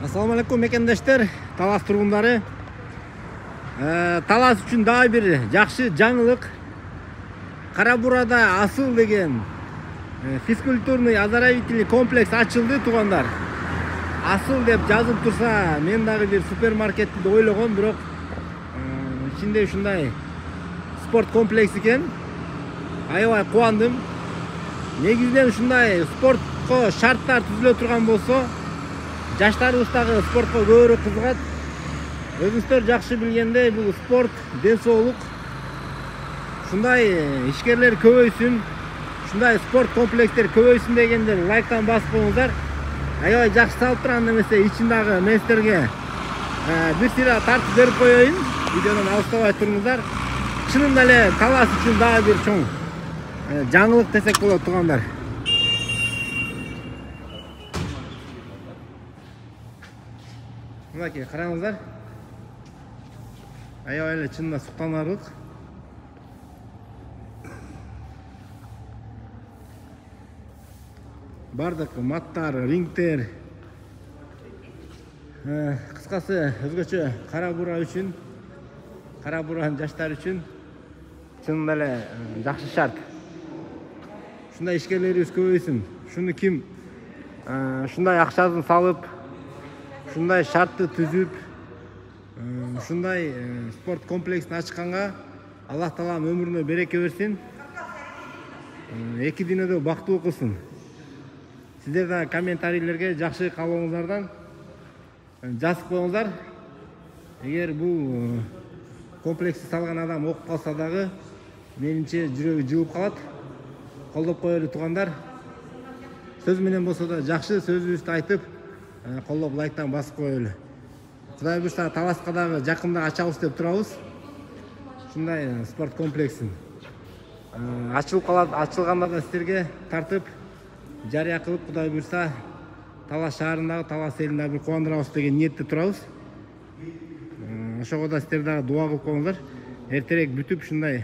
Assalamu алейкум мекендештер, Талас тургундары. Талас үчүн дагы бир жакшы жаңылык. Кара Бурада Асыл деген физкультурный оздоровительный комплекс ачылды, туугандар. Асыл деп жазып турса, мен дагы бир супермаркетти деп ойлогом, бирок ичинде ушундай спорт комплекс экен. Аябай кубандым. Негизинен ушундай спортко шарттар түзүлө турган болсо, жаштарыбыз дагы спортко көбүрөөк кызыгат. Өзүңүздөр жакшы билгендей, бул спорт, ден соолук. Ушундай ишкерлер көбөйсүн, ушундай спорт комплекстер көбөйсүн дегенде лайктан басып коюңуздар. Аябай жакшы салып турган эмесе, ичин дагы мен силерге бир сыйра тартып берип коеюн. Видеодон алыстабай туруңуздар. Чынында эле Талас үчүн дагы бир чоң жаңылык десек болот, туугандар. Мынакей караңыздар. Аябай эле чынында суктанарлык. Бардык маттар, рингтер. Кыскасы өзгөчө Кара Бура үчүн, Кара Буранын жаштары үчүн чынында эле жакшы шарт. Ушундай ишкерлерибиз көбөйсүн. Ушуну ким ушундай акчасын салып, ушундай шартты түзүп, ушундай спорт комплексин ачканга Аллах Таалам өмүрүнө береке берсин. Эки дүйнөдө бактылуу кылсын. Сиздер да комментарийлерге жакшы каалооңуздардан жазып коюңуздар. Эгер бул комплексти салган адам окуп калса дагы, менимче жүрөгү жылып калат. Колдоп коелу, туугандар. Сөз менен болсо да жакшы сөзүбүздү айтып, колдоп лайктан басып коелу. Кудай буйрса Таласка дагы жакында ачабыз деп турабыз. Ушундай спорт комплексин. Ачылып калат, ачылганда да силерге тартып жарыя кылып, Кудай буйрса Талас шаарындагы, Талас элин дагы бир кубандырабыз деген ниетте турабыз. Ошого да силер дагы дуа кылып коюңуздар. Эртерээк бүтүп ушундай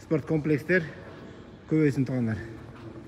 спорт комплекстер көбөйсүн, туугандар.